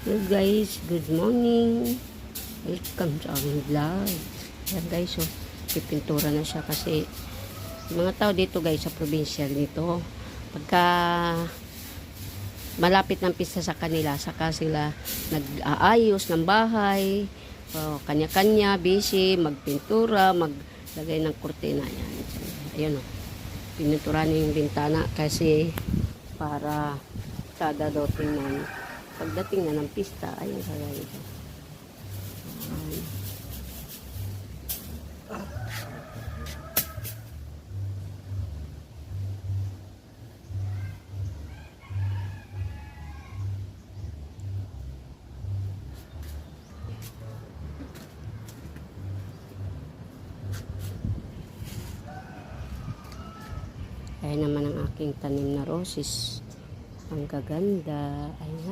Hello guys, good morning. Welcome sa aming vlog. Ayan guys, so pipintura na siya kasi mga tao dito guys sa probinsya dito, pagka malapit ng pista sa kanila, saka sila nag-aayos ng bahay, kanya-kanya, busy, magpintura, maglagay ng kurtina. Ayan o, pininturahan niya yung bintana kasi para kada daw tingnan pagdating na ng pista. Ayun sa guys. Ayan naman ang aking tanim na roses. Ang gaganda. Ayan.